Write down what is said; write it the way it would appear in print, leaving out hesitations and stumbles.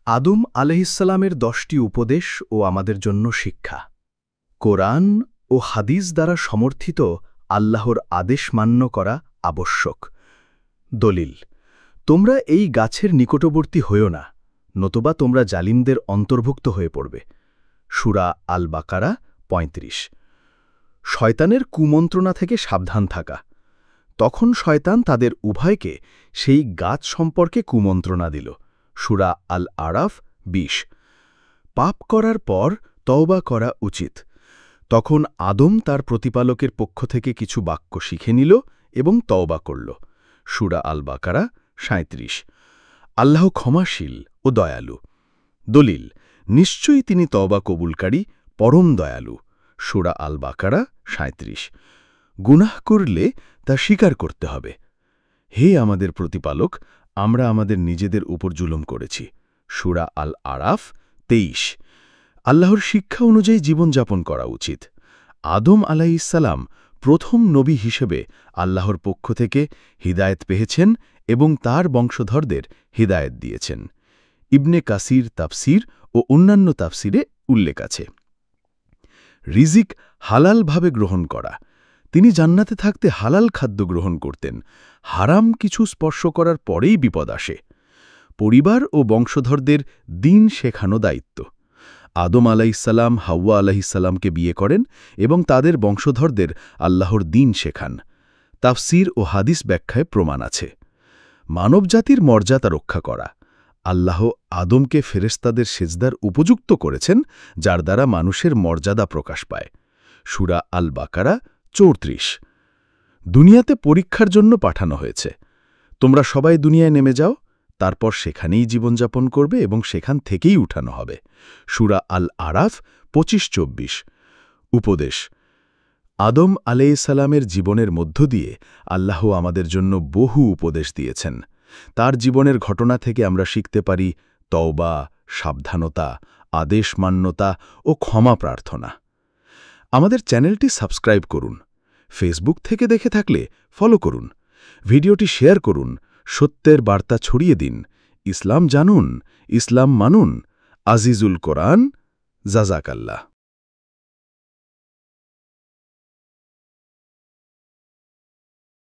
আদম আলাইহিসসালামের 10টি উপদেশ ও আমাদের জন্য শিক্ষা। কোরআন ও হাদিস দ্বারা সমর্থিত আল্লাহর আদেশ মান্য করা আবশ্যক। দলিল: তোমরা এই গাছের নিকটবর্তী হইও না, নতুবা তোমরা জালিমদের অন্তর্ভুক্ত হয়ে পড়বে। সূরা আল বাকারা ৩৫। শয়তানের কুমন্ত্রণা থেকে সাবধান থাকা। তখন শয়তান তাদের উভয়কে সেই গাছ সম্পর্কে কুমন্ত্রণা দিল। সূরা আল আরাফ ২০। পাপ করার পর তওবা করা উচিত। তখন আদম তার প্রতিপালকের পক্ষ থেকে কিছু বাক্য শিখে নিল এবং তওবা করল। সূরা আল বাকারা ৩৭। আল্লাহ ক্ষমাশীল ও দয়ালু। দলিল: নিশ্চয়ই তিনি তওবা কবুলকারী, পরম দয়ালু। সূরা আল বাকারা ৩৭। গুনাহ করলে তা স্বীকার করতে হবে। হে আমাদের প্রতিপালক, আমরা আমাদের নিজেদের উপর জুলুম করেছি। সূরা আল আরাফ ২৩। আল্লাহর শিক্ষা অনুযায়ী জীবনযাপন করা উচিত। আদম আলাইহিসসালাম প্রথম নবী হিসেবে আল্লাহর পক্ষ থেকে হিদায়েত পেয়েছেন এবং তার বংশধরদের হিদায়েত দিয়েছেন। ইবনে কাসির তাফসির ও অন্যান্য তাফসিরে উল্লেখ আছে। রিজিক হালালভাবে গ্রহণ করা। তিনি জান্নাতে থাকতে হালাল খাদ্য গ্রহণ করতেন। হারাম কিছু স্পর্শ করার পরেই বিপদ আসে। পরিবার ও বংশধরদের দ্বীন শেখানো দায়িত্ব। আদম আলাইহিসসালাম হাওয়া আলাইহিসসালামকে বিয়ে করেন এবং তাদের বংশধরদের আল্লাহর দ্বীন শেখান। তাফসির ও হাদিস ব্যাখ্যায় প্রমাণ আছে। মানবজাতির মর্যাদা রক্ষা করা। আল্লাহ আদমকে ফেরেশতাদের সেজদার উপযুক্ত করেছেন, যার দ্বারা মানুষের মর্যাদা প্রকাশ পায়। সূরা আল বাকারা ৩৪। দুনিয়াতে পরীক্ষার জন্য পাঠানো হয়েছে। তোমরা সবাই দুনিয়ায় নেমে যাও, তারপর সেখানেই জীবনযাপন করবে এবং সেখান থেকেই উঠানো হবে। সূরা আল আরাফ ২৫-২৪। উপদেশ: আদম আলাইহিসসালামের জীবনের মধ্য দিয়ে আল্লাহ আমাদের জন্য বহু উপদেশ দিয়েছেন। তার জীবনের ঘটনা থেকে আমরা শিখতে পারি তওবা, সাবধানতা, আদেশ মান্যতা ও ক্ষমা প্রার্থনা। আমাদের চ্যানেলটি সাবস্ক্রাইব করুন। ফেসবুক থেকে দেখে থাকলে ফলো করুন। ভিডিওটি শেয়ার করুন। সত্যের বার্তা ছড়িয়ে দিন। ইসলাম জানুন, ইসলাম মানুন। আজিজুল কোরআন। জাযাকাল্লাহ।